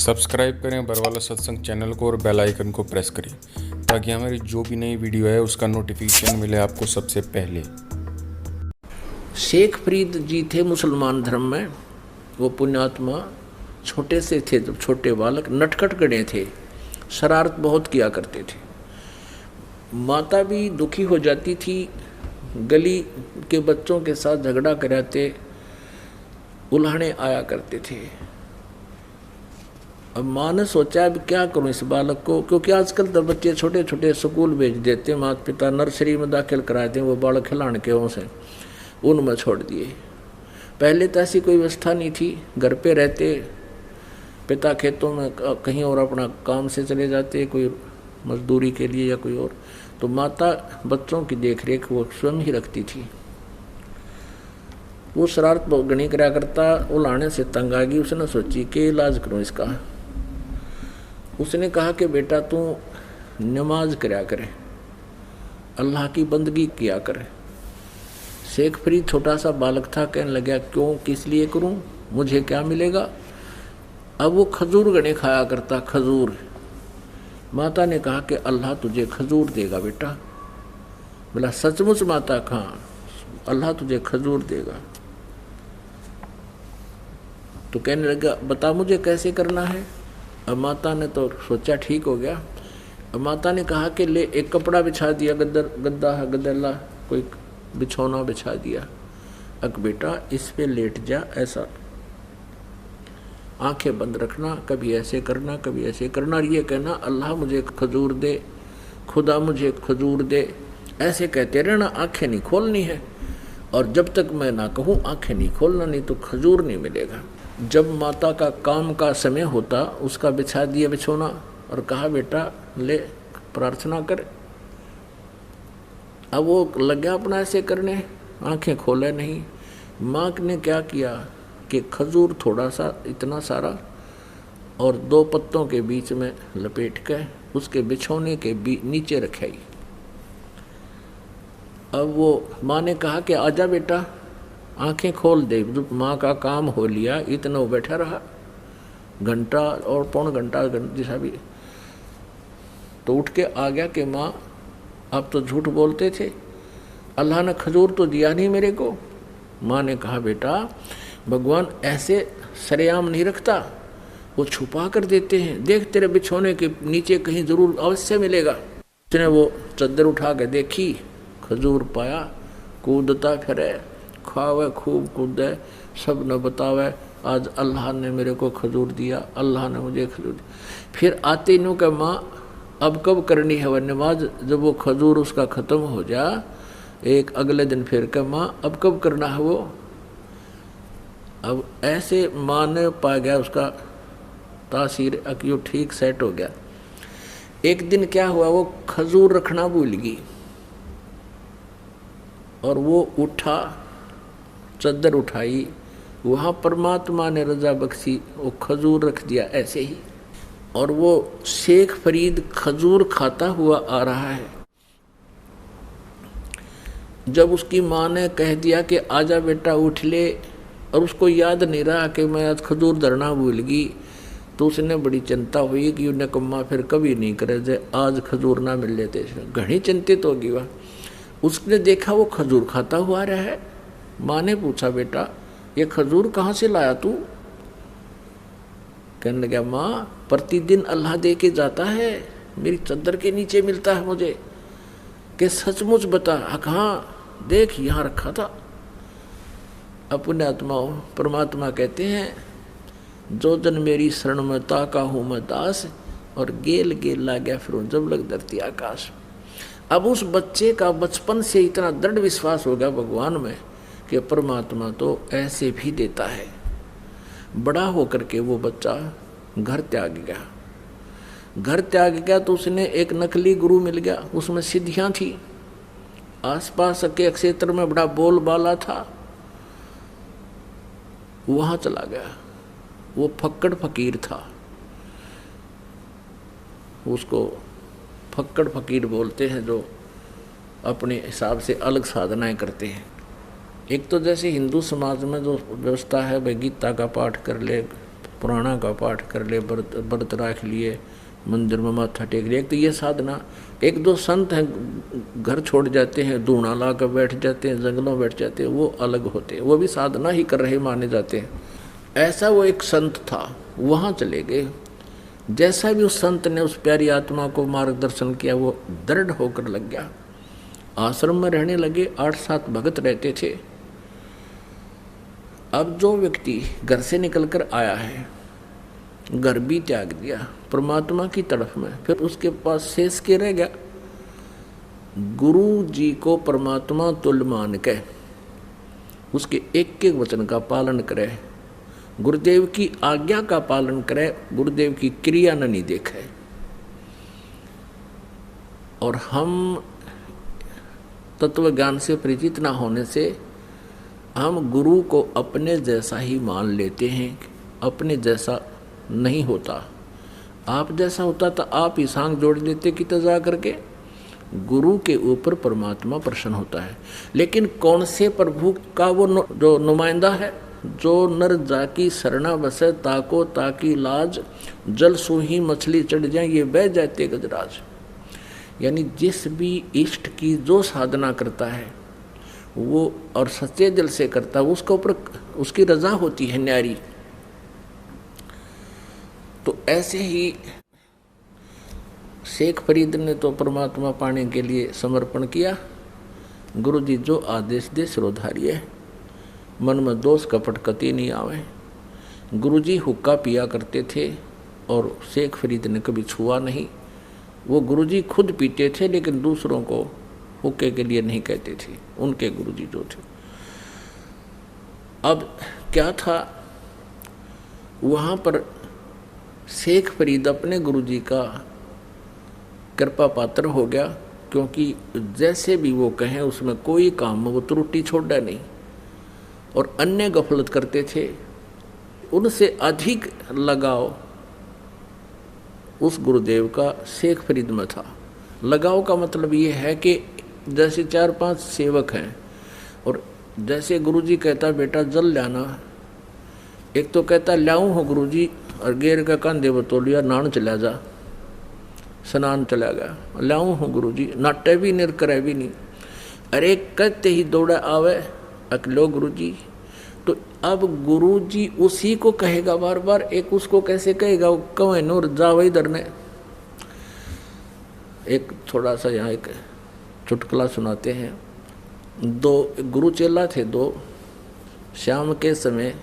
Subscribe करें बरवाला सत्संग channel को और बेल आइकन को प्रेस करें ताकि हमारी जो भी नई वीडियो है उसका नोटिफिकेशन मिले आपको सबसे पहले। शेख फरीद जी थे मुसलमान धर्म में। वो पुण्यात्मा छोटे से थे, जब छोटे बालक नटखट गणे थे, शरारत बहुत किया करते थे। माता भी दुखी हो जाती थी, गली के बच्चों के साथ झगड़ा कराते, उल्हाने आया करते थे। अब माँ ने सोचा अब क्या करूं इस बालक को, क्योंकि आजकल तो बच्चे छोटे छोटे स्कूल भेज देते, माता पिता नर्सरी में दाखिल कराते हैं, वो बालक खिलाने के से उनमें छोड़ दिए। पहले तो ऐसी कोई व्यवस्था नहीं थी, घर पे रहते, पिता खेतों में कहीं और अपना काम से चले जाते, कोई मजदूरी के लिए या कोई और, तो माता बच्चों की देखरेख वो स्वयं ही रखती थी। वो शरारत गणी करा करता, उलाने से तंग आ गई। उसने सोची कि इलाज करूं इसका। उसने कहा कि बेटा तू नमाज कराया करे, अल्लाह की बंदगी किया करे। शेख फरीद छोटा सा बालक था, कहने लगा क्यों, किस लिए करूं, मुझे क्या मिलेगा। अब वो खजूर गणे खाया करता, खजूर। माता ने कहा कि अल्लाह तुझे खजूर देगा बेटा। बोला सचमुच माता, कहाँ, अल्लाह तुझे खजूर देगा। तो कहने लगा बता मुझे कैसे करना है। अब माता ने तो सोचा ठीक हो गया। अब माता ने कहा कि ले एक कपड़ा बिछा दिया, गद्दा कोई बिछौना बिछा दिया। अब बेटा इस पे लेट जा, ऐसा आंखें बंद रखना, कभी ऐसे करना कभी ऐसे करना, और ये कहना अल्लाह मुझे खजूर दे, खुदा मुझे खजूर दे, ऐसे कहते रहना, आंखें नहीं खोलनी है। और जब तक मैं ना कहूँ आंखें नहीं खोलना, नहीं तो खजूर नहीं मिलेगा। जब माता का काम का समय होता, उसका बिछा दिया बिछोना और कहा बेटा ले प्रार्थना कर। अब वो लग गया अपना ऐसे करने, आंखें खोले नहीं। माँ ने क्या किया कि खजूर थोड़ा सा, इतना सारा, और 2 पत्तों के बीच में लपेट के उसके बिछोने के नीचे रखाई। अब वो माँ ने कहा कि आजा बेटा, आंखें खोल दे। जब माँ का काम हो लिया, इतना वो बैठा रहा, घंटा और पौन घंटा जैसा भी, तो उठ के आ गया कि माँ आप तो झूठ बोलते थे, अल्लाह ने खजूर तो दिया नहीं मेरे को। माँ ने कहा बेटा भगवान ऐसे सरेआम नहीं रखता, वो छुपा कर देते हैं, देख तेरे बिछोने के नीचे कहीं जरूर अवश्य मिलेगा। उसने वो चद्दर उठा के देखी, खजूर पाया, कूदता फिरे, खावे खूब कूदे, सब न बतावे आज अल्लाह ने मेरे को खजूर दिया, अल्लाह ने मुझे खजूर दिया। फिर आते नु के माँ अब कब करनी है वह नमाज, जब वो खजूर उसका ख़त्म हो जा, एक अगले दिन फिर के माँ अब कब करना है वो। अब ऐसे माँ ने पा गया उसका तासीर, अक्यों ठीक सेट हो गया। एक दिन क्या हुआ, वो खजूर रखना भूल गई और वो उठा, चद्दर उठाई, वहाँ परमात्मा ने रजा बख्शी, वो खजूर रख दिया ऐसे ही। और वो शेख फरीद खजूर खाता हुआ आ रहा है। जब उसकी माँ ने कह दिया कि आजा बेटा उठ ले, और उसको याद नहीं रहा कि मैं आज खजूर धरना भूल गई, तो उसने बड़ी चिंता हुई कि उन्हें कम्मा फिर कभी नहीं करे जे आज खजूर ना मिल लेते। घनी चिंतित होगी वह। उसने देखा वो खजूर खाता हुआ रहा है। माँ ने पूछा बेटा ये खजूर कहाँ से लाया तू। कहने लगा माँ प्रतिदिन अल्लाह दे के जाता है, मेरी चद्दर के नीचे मिलता है मुझे। कि सचमुच बता, कहाँ, देख यहाँ रखा था। अपने आत्माओं परमात्मा कहते हैं जो जन मेरी शरण में ताका हूँ मैं दास, और गेल गेल ला गया फिर जब लग धरती आकाश। अब उस बच्चे का बचपन से इतना दृढ़ विश्वास हो गया भगवान में कि परमात्मा तो ऐसे भी देता है। बड़ा होकर के वो बच्चा घर त्याग गया। घर त्याग गया तो उसने एक नकली गुरु मिल गया, उसमें सिद्धियां थी, आसपास के क्षेत्र में बड़ा बोलबाला था। वहां चला गया। वो फक्कड़ फकीर था, उसको फक्कड़ फकीर बोलते हैं, जो अपने हिसाब से अलग साधनाएं करते हैं। एक तो जैसे हिंदू समाज में जो व्यवस्था है, भाई गीता का पाठ कर ले, पुराणा का पाठ कर ले, व्रत रख लिए, मंदिर में माथा टेक लिया। एक तो ये साधना, एक दो संत हैं घर छोड़ जाते हैं, धूना ला कर बैठ जाते हैं, जंगलों बैठ जाते हैं, वो अलग होते हैं, वो भी साधना ही कर रहे माने जाते हैं। ऐसा वो एक संत था, वहाँ चले गए। जैसा भी उस संत ने उस प्यारी आत्मा को मार्गदर्शन किया, वो दृढ़ होकर लग गया। आश्रम में रहने लगे, 8-7 भगत रहते थे। अब जो व्यक्ति घर से निकलकर आया है, घर भी त्याग दिया परमात्मा की तरफ में, फिर उसके पास शेष के रह गया। गुरु जी को परमात्मा तुल्य मान के उसके एक एक वचन का पालन करे, गुरुदेव की आज्ञा का पालन करे, गुरुदेव की क्रिया न नहीं देखे। और हम तत्व ज्ञान से परिचित न होने से हम गुरु को अपने जैसा ही मान लेते हैं। अपने जैसा नहीं होता, आप जैसा होता तो आप ही सांग जोड़ देते कि तजा करके। गुरु के ऊपर परमात्मा प्रसन्न होता है, लेकिन कौन से प्रभु का वो जो नुमाइंदा है? जो नर जाकी शरणा बसे, ताको ताकी लाज, जल सूही मछली चढ़ जाए, ये बह जाते गजराज। यानी जिस भी इष्ट की जो साधना करता है वो, और सच्चे दिल से करता है, उसके ऊपर उसकी रजा होती है न्यारी। तो ऐसे ही शेख फरीद ने तो परमात्मा पाने के लिए समर्पण किया। गुरु जी जो आदेश दे सिरोधार्य, मन में दोष कपट कति नहीं आवे। गुरु जी हुक्का पिया करते थे और शेख फरीद ने कभी छुआ नहीं। वो गुरु जी खुद पीते थे, लेकिन दूसरों को हुक्के के लिए नहीं कहते थे, उनके गुरु जी जो थे। अब क्या था, वहाँ पर शेख फरीद अपने गुरुजी का कृपा पात्र हो गया, क्योंकि जैसे भी वो कहें उसमें कोई काम में वो त्रुटि छोड़ा नहीं। और अन्य गफलत करते थे, उनसे अधिक लगाव उस गुरुदेव का शेख फरीद में था। लगाव का मतलब ये है कि जैसे 4-5 सेवक हैं, और जैसे गुरुजी कहता बेटा जल लाना, एक तो कहता लाऊं हो गुरुजी, और गेर का कंधे बतौलिया नान चला जा, स्नान चला गया, लाऊं हूँ गुरुजी, नाटे भी नहीं करे भी नहीं। अरे कहते ही दौड़ा आवे अकलो गुरुजी। तो अब गुरुजी उसी को कहेगा बार बार, एक उसको कैसे कहेगा? कहे नूर जाओ इधर ने। एक थोड़ा सा यहाँ एक चुटकुला सुनाते हैं। 2 गुरु चेला थे, 2। शाम के समय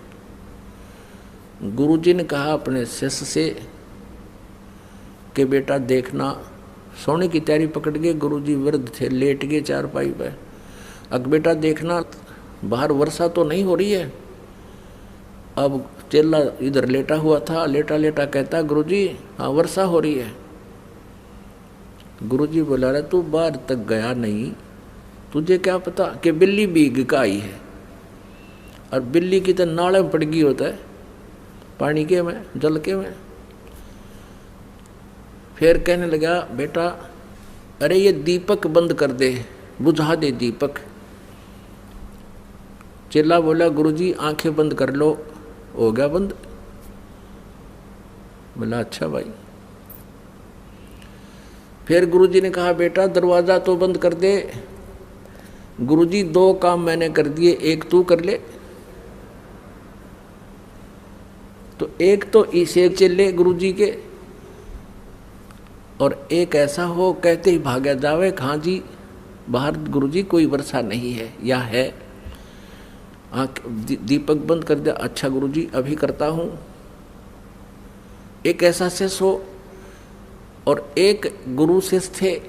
गुरुजी ने कहा अपने शिष्य से कि बेटा देखना, सोने की तैयारी पकड़ के गुरुजी वृद्ध थे, लेट गए चारपाई पे। अब बेटा देखना बाहर वर्षा तो नहीं हो रही है। अब चेला इधर लेटा हुआ था, लेटा लेटा कहता गुरुजी हाँ वर्षा हो रही है। गुरुजी बोला रहा तू बाहर तक गया नहीं, तुझे क्या पता कि बिल्ली भीग का आई है, और बिल्ली की तो नाले में पड़ गई होता है, पानी के में, जल के में। फिर कहने लगा बेटा अरे ये दीपक बंद कर दे, बुझा दे दीपक। चेला बोला गुरुजी आंखें बंद कर लो, हो गया बंद। बोला अच्छा भाई। फिर गुरुजी ने कहा बेटा दरवाजा तो बंद कर दे। गुरुजी 2 काम मैंने कर दिए, एक तू कर ले। तो एक तो इसे चले गुरुजी के, और एक ऐसा हो कहते ही भागा जावे कहाँ जी बाहर गुरुजी कोई वर्षा नहीं है या है। आँख दीपक बंद कर दिया, अच्छा गुरुजी अभी करता हूँ। एक ऐसा शिष्य हो, और एक गुरु शिष्य थे।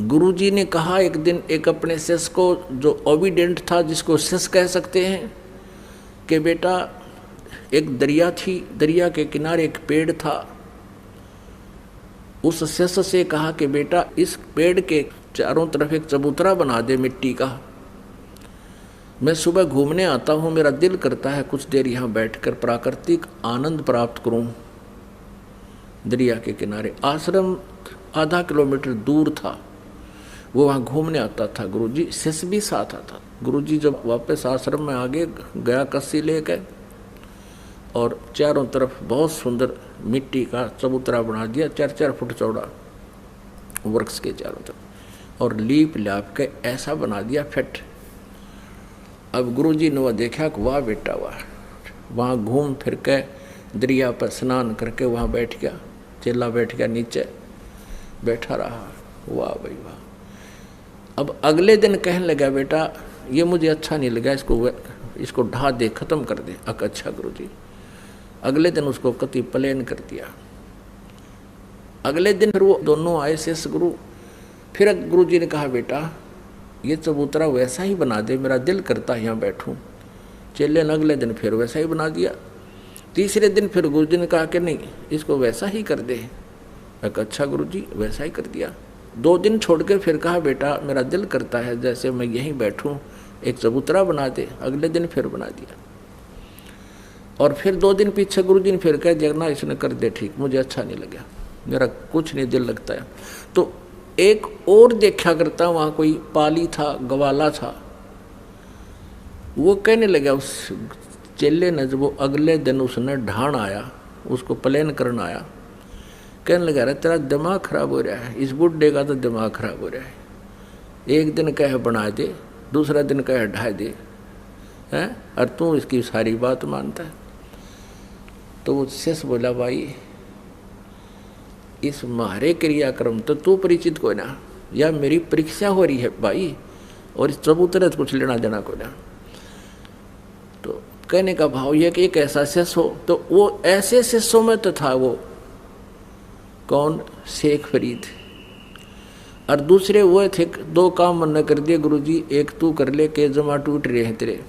गुरुजी ने कहा एक दिन एक अपने शिष्य को जो ओबीडेंट था, जिसको शिष्य कह सकते हैं, कि बेटा एक दरिया थी, दरिया के किनारे एक पेड़ था। उस शिष्य से कहा कि बेटा इस पेड़ के चारों तरफ एक चबूतरा बना दे मिट्टी का। मैं सुबह घूमने आता हूँ, मेरा दिल करता है कुछ देर यहाँ बैठकर प्राकृतिक आनंद प्राप्त करूँ। दरिया के किनारे आश्रम आधा किलोमीटर दूर था, वो वहाँ घूमने आता था। गुरुजी शिष्य भी साथ आता। गुरुजी जब वापस आश्रम में आगे गया कस्सी लेकर, और चारों तरफ बहुत सुंदर मिट्टी का चबूतरा बना दिया, 4-4 फुट चौड़ा वृक्ष के चारों तरफ, और लीप लाप के ऐसा बना दिया फिट। अब गुरुजी ने वह देखा कि वाह बेटा वाह, वहाँ घूम फिर के दरिया पर स्नान करके वहाँ बैठ गया, चेला बैठ गया नीचे बैठा रहा, वाह भाई वाह। अब अगले दिन कहने लगा बेटा ये मुझे अच्छा नहीं लगा, इसको ढा दे, खत्म कर दे। अच्छा गुरुजी। अगले दिन उसको कति प्लेन कर दिया। अगले दिन फिर वो दोनों आए शेष गुरु, फिर गुरुजी ने कहा बेटा ये चबूतरा वैसा ही बना दे, मेरा दिल करता है यहाँ बैठूं। चेले ने अगले दिन फिर वैसा ही बना दिया। तीसरे दिन फिर गुरुजी ने कहा कि नहीं इसको वैसा ही कर दे। अच्छा गुरुजी, वैसा ही कर दिया। 2 दिन छोड़ के फिर कहा बेटा मेरा दिल करता है जैसे मैं यहीं बैठूं, एक चबूतरा बना दे। अगले दिन फिर बना दिया। और फिर 2 दिन पीछे गुरुजी ने फिर कह दिया ना इसने कर दे ठीक, मुझे अच्छा नहीं लगा, मेरा कुछ नहीं दिल लगता है। तो एक और देखा करता वहाँ कोई पाली था, गवाला था, वो कहने लगा उस चेले ने, जब वो अगले दिन उसने ढाण आया, उसको प्लेन करना आया, कहने लगा अरे तेरा दिमाग खराब हो रहा है, इस बुढ़े का तो दिमाग खराब हो रहा है। एक दिन कहे बना दे, दूसरा दिन कहे ढा दे, हैं, और तू इसकी सारी बात मानता है। तो वो शेष बोला भाई इस मारे क्रियाक्रम तो तू परिचित को ना, या मेरी परीक्षा हो रही है भाई, और इस चबूतरे से कुछ लेना देना को ना। तो कहने का भाव यह कि एक ऐसा शिष्य हो, तो वो ऐसे शिष्यों में तो था वो कौन, शेख फरीद, और दूसरे वो थे 2 काम मन कर दिए गुरुजी, एक तू कर ले के जमा टूट रहे हैं तेरे।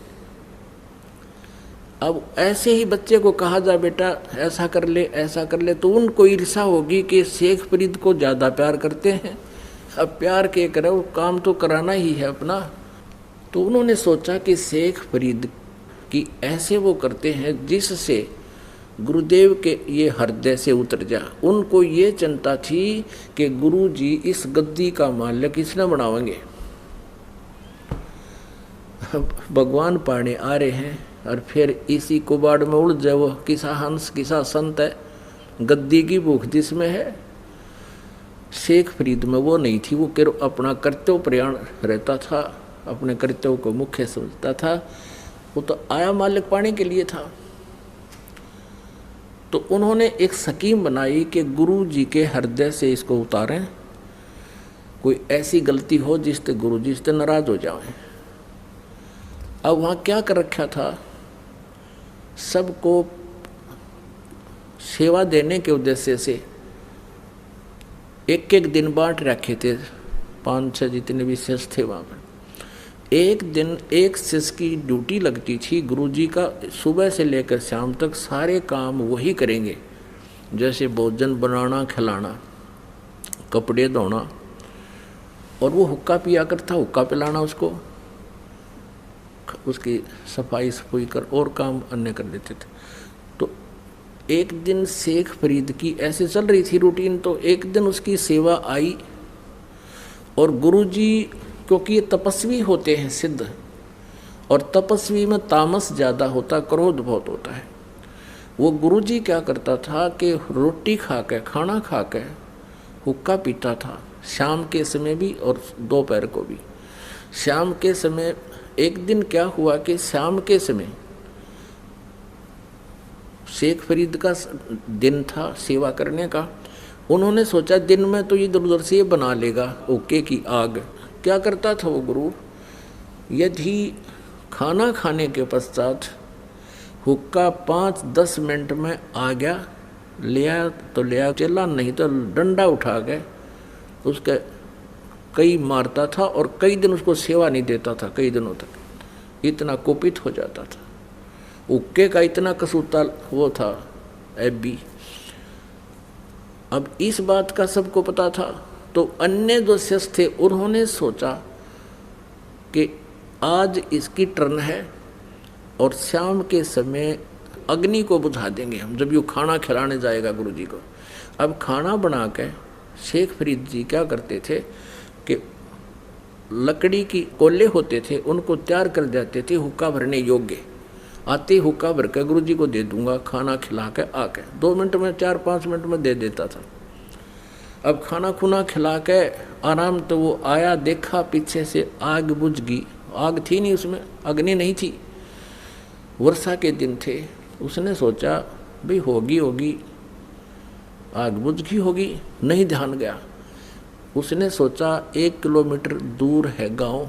अब ऐसे ही बच्चे को कहा जा बेटा ऐसा कर ले ऐसा कर ले, तो उनको ईर्षा होगी कि शेख फरीद को ज़्यादा प्यार करते हैं। अब प्यार के करो, काम तो कराना ही है अपना। तो उन्होंने सोचा कि शेख फरीद की ऐसे वो करते हैं जिससे गुरुदेव के ये हृदय से उतर जा। उनको ये चिंता थी कि गुरुजी इस गद्दी का मालिक इसने बनावेंगे। भगवान पाने आ रहे हैं और फिर इसी कुबाड़ में उड़ जाए। वो किसा हंस किसा संत है, गद्दी की भूख जिसमें है। शेख फरीद में वो नहीं थी, वो केवल अपना कर्तव्य प्रयाण रहता था, अपने कर्तव्य को मुख्य समझता था। वो तो आया मालिक पाने के लिए था। तो उन्होंने एक स्कीम बनाई कि गुरु जी के हृदय से इसको उतारें, कोई ऐसी गलती हो जिससे गुरु जी से नाराज हो जाएं। अब वहाँ क्या कर रखा था, सबको सेवा देने के उद्देश्य से एक दिन बांट रखे थे, 5-6 जितने भी शिष्य थे वहाँ पर। एक दिन एक शिष्य की ड्यूटी लगती थी, गुरुजी का सुबह से लेकर शाम तक सारे काम वही करेंगे, जैसे भोजन बनाना, खिलाना, कपड़े धोना, और वो हुक्का पिया करता, हुक्का पिलाना उसको, उसकी सफाई सफाई कर और काम अन्य कर देते थे। तो एक दिन शेख फरीद की ऐसे चल रही थी रूटीन, तो एक दिन उसकी सेवा आई और गुरुजी, क्योंकि ये तपस्वी होते हैं सिद्ध, और तपस्वी में तामस ज़्यादा होता, क्रोध बहुत होता है। वो गुरुजी क्या करता था कि रोटी खा के, खाना खा के हुक्का पीता था, शाम के समय भी और दोपहर को भी। शाम के समय एक दिन क्या हुआ कि शाम के समय शेख फरीद का दिन था सेवा करने का। उन्होंने सोचा दिन में तो इधर उधर से ये बना लेगा ओके की आग। क्या करता था वो गुरु, यदि खाना खाने के पश्चात हुक्का 5-10 मिनट में आ गया, लिया तो लिया, चला नहीं तो डंडा उठा के उसके कई मारता था, और कई दिन उसको सेवा नहीं देता था, कई दिनों तक। इतना कुपित हो जाता था, हुक्के का इतना कसूता वो था एबी। अब इस बात का सबको पता था, तो अन्य जो शिष्य थे उन्होंने सोचा कि आज इसकी टर्न है और शाम के समय अग्नि को बुझा देंगे हम, जब ये खाना खिलाने जाएगा गुरुजी को। अब खाना बना के शेख फरीद जी क्या करते थे कि लकड़ी की कोले होते थे, उनको तैयार कर देते थे हुक्का भरने योग्य, आते ही हुक्का भर के गुरुजी को दे दूंगा, खाना खिला के आके 2 मिनट में 4-5 मिनट में दे देता था। अब खाना खुना खिला के आराम, तो वो आया, देखा पीछे से आग बुझ गई। आग थी नहीं उसमें, अग्नि नहीं थी, वर्षा के दिन थे। उसने सोचा भाई होगी आग बुझ गई होगी, नहीं ध्यान गया। उसने सोचा 1 किलोमीटर दूर है गांव,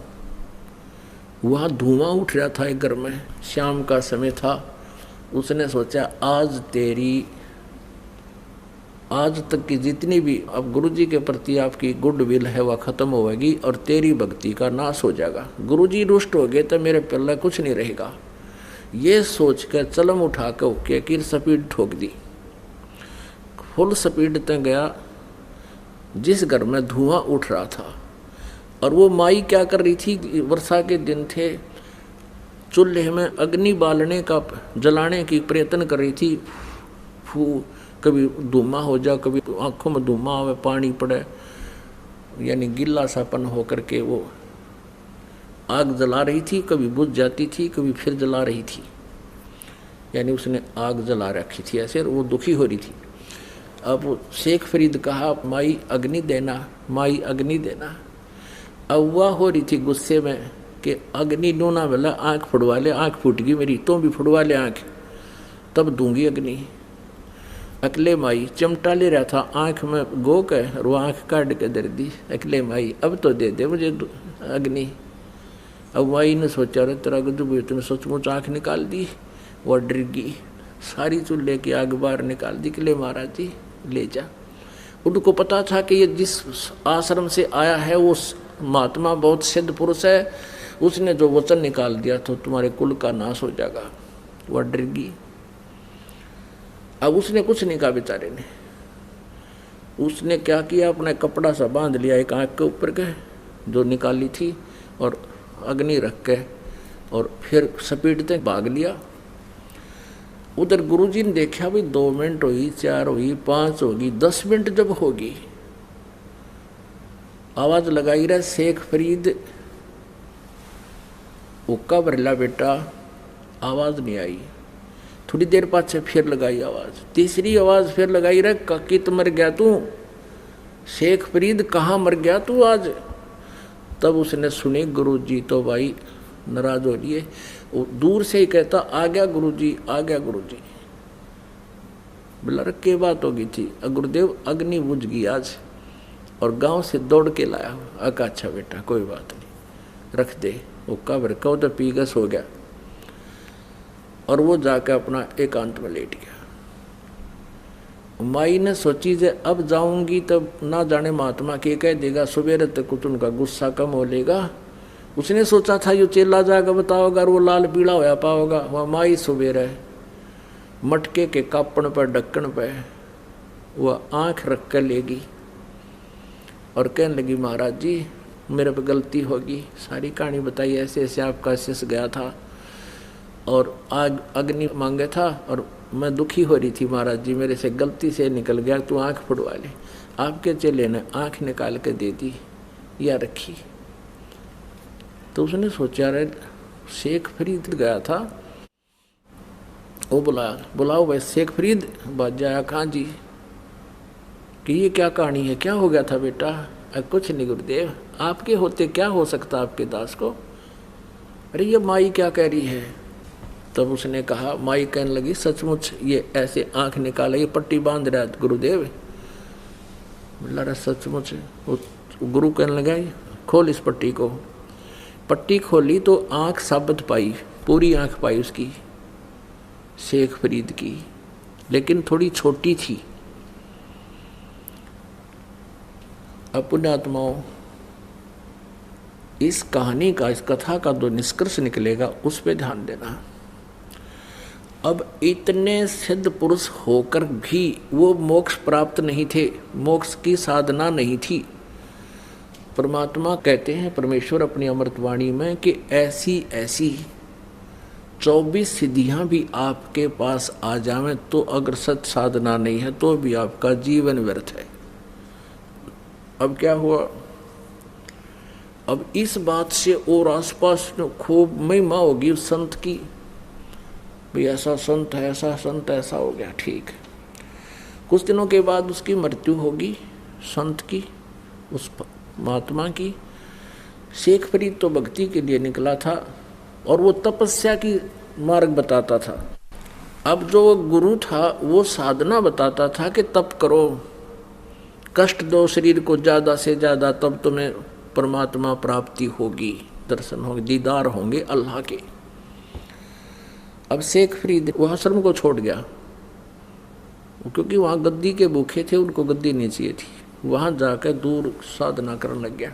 वहाँ धुआं उठ रहा था एक घर में, शाम का समय था। उसने सोचा आज तक की जितनी भी अब गुरुजी के प्रति आपकी गुडविल है वह खत्म होगी और तेरी भक्ति का नाश हो जाएगा। गुरुजी रुष्ट हो गए तो मेरे पल्ले कुछ नहीं रहेगा। ये सोच कर चलम उठा कर ओके की स्पीड ठोक दी, फुल स्पीड तक गया जिस घर में धुआं उठ रहा था। और वो माई क्या कर रही थी, वर्षा के दिन थे, चूल्हे में अग्नि बालने का जलाने की प्रयत्न कर रही थी। कभी धुआं हो जाए, कभी आंखों में धुआं आवे, पानी पड़े, यानी गिल्ला सापन होकर के वो आग जला रही थी। कभी बुझ जाती थी, कभी फिर जला रही थी, यानी उसने आग जला रखी थी ऐसे, वो दुखी हो रही थी। अब शेख फरीद कहा माई अग्नि देना, माई अग्नि देना। अब वह हो रही थी गुस्से में कि अग्नि डूना वाला, आँख फुड़वा ले, आँख फूट गई मेरी, तो भी फुड़वा ले आँख, तब दूंगी अग्नि। अकेले माई चिमटा ले रहा था, आँख में गो के और वो आँख काट के दे दी। अकेले माई अब तो दे दे मुझे अग्नि। अब माई ने सोचा रे तेरा गजब, तुमने सचमुच आँख निकाल दी। वो डर गई, सारी चूल्हे की आग बाहर निकाल दी। किले महाराज जी ले जा। उनको पता था कि ये जिस आश्रम से आया है वो महात्मा बहुत सिद्ध पुरुष है, उसने जो वचन निकाल दिया तो तुम्हारे कुल का नाश हो जाएगा। वह डर गई। अब उसने कुछ नहीं कहा बेचारे ने। उसने क्या किया, अपना कपड़ा सा बांध लिया एक आँख के ऊपर के जो निकाली थी, और अग्नि रख के और फिर स्पीड तक भाग लिया। उधर गुरुजी ने देखा भी 2 मिनट हुई, 4 हुई, 5 होगी, 10 मिनट जब होगी, आवाज लगाई रहा शेख फरीद हुक्का भरला बेटा, आवाज नहीं आई। थोड़ी देर बाद से फिर लगाई आवाज, तीसरी आवाज फिर लगाई रहा कित मर गया तू, शेख फरीद कहाँ मर गया तू आज। तब उसने सुनी गुरुजी तो भाई नाराज हो लिए, दूर से ही कहता आ गया गुरुजी, आ गया गुरुजी। बोला के बात होगी थी, गुरुदेव अग्नि बुझ गई आज और गांव से दौड़ के लाया। अका अच्छा बेटा कोई बात नहीं, रख दे। हुक्का भर का तो पीगस हो गया और वो जाकर अपना एकांत में लेट गया। माई ने सोची जे अब जाऊंगी तब ना जाने महात्मा के कह देगा, सवेरे तक कुछ उनका गुस्सा कम हो लेगा। उसने सोचा था यो चेला जाकर बताओगा और वो लाल पीला होया पाओगा। वह माई सवेरे मटके के कापण पर ढक्कन पे वह आँख रख कर लेगी और कहने लगी महाराज जी मेरे पे गलती होगी। सारी कहानी बताई, ऐसे ऐसे आपका शिष्य गया था और आग अग्नि मांगे था और मैं दुखी हो रही थी महाराज जी, मेरे से गलती से निकल गया, तू आँख फुड़वा ले। आपके चेले ने आँख निकाल के दे दी या रखी। तो उसने सोचा रे शेख फरीद गया था, वो बुलाओ भाई शेख फरीद। बात जाया कहाँ जी कि ये क्या कहानी है, क्या हो गया था बेटा। कुछ नहीं गुरुदेव, आपके होते क्या हो सकता आपके दास को। अरे ये माई क्या कह रही है। तब उसने कहा, माई कहने लगी सचमुच ये ऐसे आंख निकाले, ये पट्टी बांध रहा है गुरुदेव। बोला सचमुच। गुरु कहने लगा खोल इस पट्टी को। पट्टी खोली तो आंख साबित पाई, पूरी आंख पाई उसकी शेख फरीद की, लेकिन थोड़ी छोटी थी। अब पुण्यात्माओं, इस कहानी का, इस कथा का जो निष्कर्ष निकलेगा उस पर ध्यान देना। अब इतने सिद्ध पुरुष होकर भी वो मोक्ष प्राप्त नहीं थे, मोक्ष की साधना नहीं थी। परमात्मा कहते हैं, परमेश्वर अपनी अमृतवाणी में, कि ऐसी ऐसी 24 सिद्धियां भी आपके पास आ जावें तो अगर सत साधना नहीं है तो भी आपका जीवन व्यर्थ है। अब क्या हुआ, अब इस बात से और आसपास खूब महिमा होगी उस संत की। भाई ऐसा संत है, ऐसा संत, ऐसा हो गया, ठीक है। कुछ दिनों के बाद उसकी मृत्यु होगी, संत की, उस महात्मा की। शेख फरीद तो भक्ति के लिए निकला था और वो तपस्या की मार्ग बताता था। अब जो गुरु था वो साधना बताता था कि तप करो, कष्ट दो शरीर को ज़्यादा से ज़्यादा, तब तुम्हें परमात्मा प्राप्ति होगी, दर्शन होंगे, दीदार होंगे अल्लाह के। अब शेख फरीद वह आश्रम को छोड़ गया, क्योंकि वहाँ गद्दी के भूखे थे, उनको गद्दी नहीं चाहिए थी। वहाँ जाकर दूर साधना करने लग गया।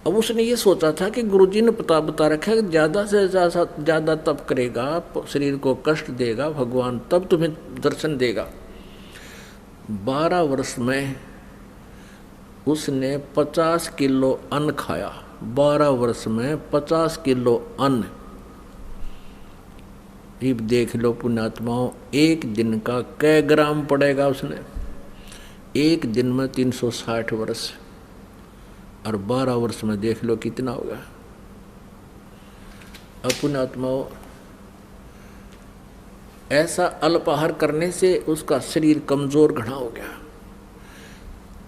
अब उसने ये सोचा था कि गुरुजी ने बता रखा है कि ज़्यादा से ज़्यादा तप करेगा, शरीर को कष्ट देगा भगवान, तब तुम्हें दर्शन देगा। 12 वर्ष में उसने 50 किलो अन्न खाया। 12 वर्ष में 50 किलो अन्न। अब देख लो पुण्यात्माओं, एक दिन का कै ग्राम पड़ेगा उसने? एक दिन में 360 वर्ष, और 12 वर्ष में देख लो कितना होगा। अब पुण्यात्माओं, ऐसा अल्पाहार करने से उसका शरीर कमजोर घना हो गया,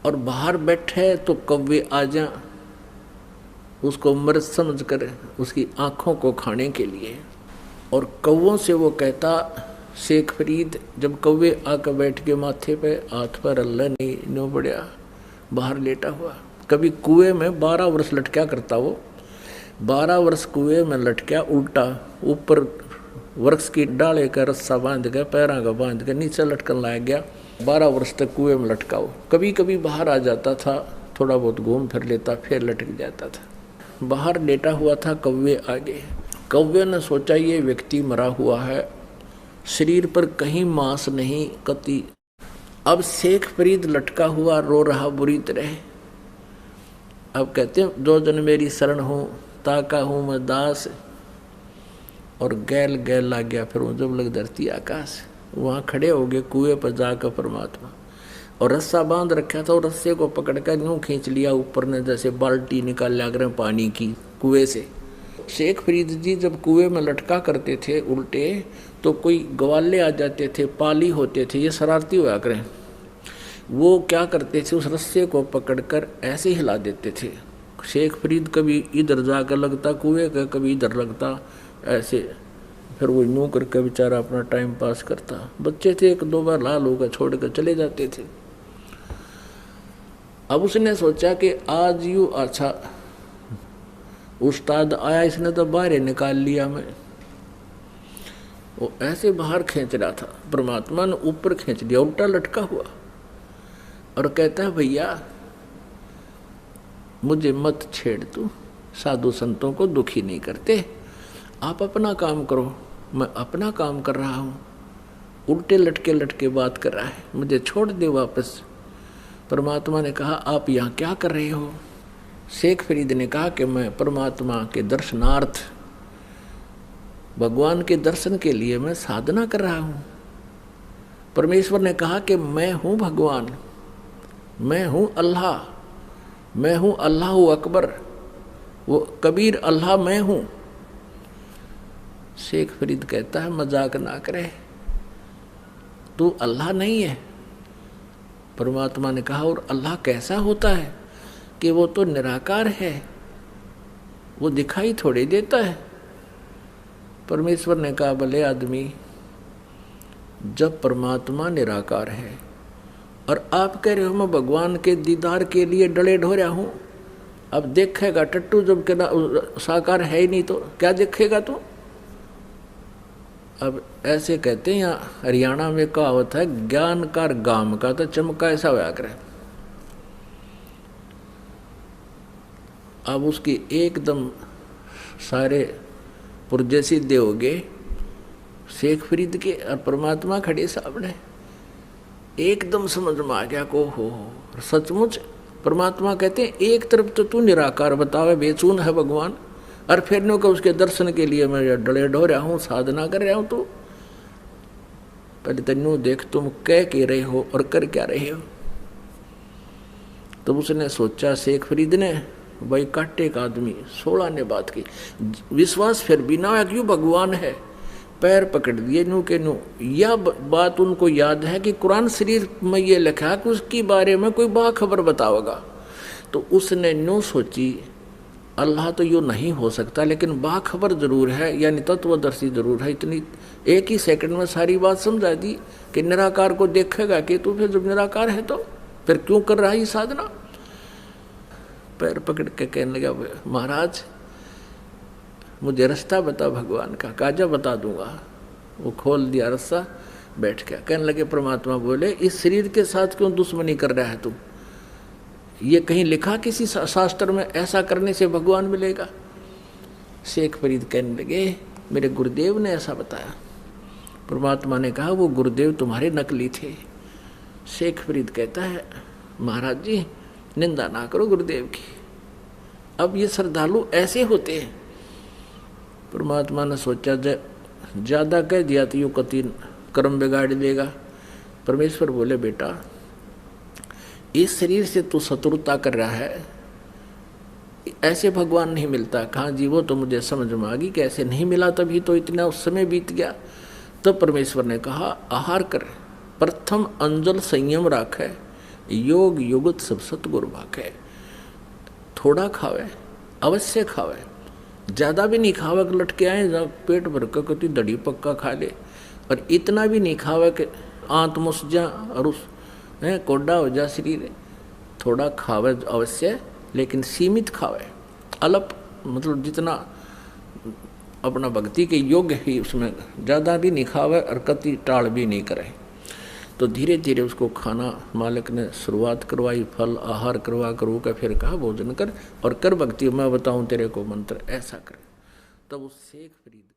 और बाहर बैठे तो कौवे आ जा उसको मृत समझ कर उसकी आंखों को खाने के लिए। और कौवों से वो कहता, शेख फरीद, जब कौवे आकर बैठ के माथे पे हाथ पर अल्लाह नहीं नो बढ़िया बाहर लेटा हुआ। कभी कुएं में 12 वर्ष लटका करता वो, 12 वर्ष कुएं में लटका उल्टा, ऊपर वृक्ष की डाले का रस्सा बांध के, पैरों का बांध के नीचे लटकन लाया गया। 12 वर्ष तक कुएं में लटका वो। कभी कभी बाहर आ जाता था, थोड़ा बहुत घूम फिर लेता, फिर लटक जाता था। बाहर लेटा हुआ था, कौवे आगे। कौवे ने सोचा ये व्यक्ति मरा हुआ है, शरीर पर कहीं मांस नहीं, कति। अब शेख फरीद लटका हुआ रो रहा बुरी तरह। अब कहते हैं, जो जन मेरी शरण हूँ, ताका हूँ मैं दास, और गैल गैल लग गया। फिर वो जब लग धरती आकाश, वहाँ खड़े हो गए कुएं पर जाकर परमात्मा, और रस्सा बांध रखा था, और रस्से को पकड़ कर यूँ खींच लिया ऊपर ने, जैसे बाल्टी निकाल लिया करें पानी की कुएं से। शेख फरीद जी जब कुएं में लटका करते थे उल्टे, तो कोई ग्वाले आ जाते थे, पाली होते थे, ये शरारती हुआ करें, वो क्या करते थे, उस रस्से को पकड़कर ऐसे हिला देते थे। शेख फरीद कभी इधर जाकर लगता कुएं का, कभी इधर लगता, ऐसे। फिर वो यूँ करके बेचारा अपना टाइम पास करता। बच्चे थे, 1-2 बार लाल होकर छोड़ कर चले जाते थे। अब उसने सोचा कि आज यूँ अच्छा उस्ताद आया, इसने तो बाहर निकाल लिया मैं। वो ऐसे बाहर खींच रहा था, परमात्मा ने ऊपर खींच लिया, उल्टा लटका हुआ, और कहता है भैया मुझे मत छेड़, तू साधु संतों को दुखी नहीं करते, आप अपना काम करो, मैं अपना काम कर रहा हूँ। उल्टे लटके लटके बात कर रहा है, मुझे छोड़ दे वापस। परमात्मा ने कहा, आप यहाँ क्या कर रहे हो? शेख फरीद ने कहा कि मैं परमात्मा के दर्शनार्थ, भगवान के दर्शन के लिए मैं साधना कर रहा हूँ। परमेश्वर ने कहा कि मैं हूँ भगवान, मैं हूँ अल्लाह, मैं हूँ अल्लाह अकबर, वो कबीर अल्लाह मैं हूँ। शेख फरीद कहता है, मजाक ना करे, तू अल्लाह नहीं है। परमात्मा ने कहा, और अल्लाह कैसा होता है कि वो तो निराकार है, वो दिखाई थोड़ी देता है। परमेश्वर ने कहा, भले आदमी, जब परमात्मा निराकार है और आप कह रहे हो मैं भगवान के दीदार के लिए डले ढोरा हूँ, अब देखेगा टट्टू, जब के साकार है ही नहीं तो क्या देखेगा तू? अब ऐसे कहते हैं, यहाँ हरियाणा में कहावत है, ज्ञान का गाम का तो चमका ऐसा होया करे। अब उसकी एकदम सारे पुर्जे सीधे हो गए शेख फरीद के, और परमात्मा खड़े सामने। एकदम समझ में आ गया को हो सचमुच परमात्मा कहते हैं, एक तरफ तो तू निराकार बतावे, बेचून है भगवान, और फिर नो का उसके दर्शन के लिए मैं डले ढो रहा हूँ, साधना कर रहा हूँ। तो पहले तेनू देख, तुम कह के रहे हो और कर क्या रहे हो? तो उसने सोचा शेख फरीद ने, भाई काटे का आदमी 16 ने बात की, विश्वास फिर भी ना क्यों भगवान है, पैर पकड़ दिए नू के नू। यह बात उनको याद है कि कुरान शरीफ में ये लिखा है कि उसके बारे में कोई बाखबर बताओगा। तो उसने न्यू सोची अल्लाह तो यूँ नहीं हो सकता, लेकिन बाखबर जरूर है, यानी तत्वदर्शी जरूर है। इतनी एक ही सेकंड में सारी बात समझा दी कि निराकार को देखेगा कि तू फिर जब निराकार है तो फिर क्यों कर रहा है ये साधना। पैर पकड़ के कहने लगा महाराज मुझे रास्ता बता भगवान का। काजा बता दूंगा। वो खोल दिया रास्ता, बैठ गया। कहने लगे परमात्मा बोले इस शरीर के साथ क्यों दुश्मनी कर रहा है तू? ये कहीं लिखा किसी शास्त्र में ऐसा करने से भगवान मिलेगा? शेख फरीद कहने लगे मेरे गुरुदेव ने ऐसा बताया। परमात्मा ने कहा वो गुरुदेव तुम्हारे नकली थे। शेख फरीद कहता है महाराज जी निंदा ना करो गुरुदेव की, अब ये श्रद्धालु ऐसे होते हैं। परमात्मा ने सोचा ज्यादा कह दिया तो यूँ कति कर्म बिगाड़ देगा। परमेश्वर बोले बेटा इस शरीर से तू शत्रुता कर रहा है, ऐसे भगवान नहीं मिलता। कहाँ जी वो तो मुझे समझ में आ गई कि ऐसे नहीं मिला, तभी तो इतना उस समय बीत गया। तब परमेश्वर ने कहा आहार कर, प्रथम अंजल संयम राखे, योग युगत सब सतगुरु भाखे। थोड़ा खावे अवश्य खावे, ज़्यादा भी नहीं खावे कि लटके आए जब पेट भर कर कति दड़ी पक्का खा ले, और इतना भी नहीं खावे कि आंत मुस जा और उस कोडा हो जा शरीर। थोड़ा खावे अवश्य लेकिन सीमित खावे, अल्प मतलब जितना अपना भक्ति के योग्य ही, उसमें ज़्यादा भी नहीं खावे और कति टाल भी नहीं करे। तो धीरे धीरे उसको खाना मालिक ने शुरुआत करवाई, फल आहार करवा कर फिर कहा भोजन कर और कर भक्ति, मैं बताऊं तेरे को मंत्र ऐसा कर। तब उस शेख फरीद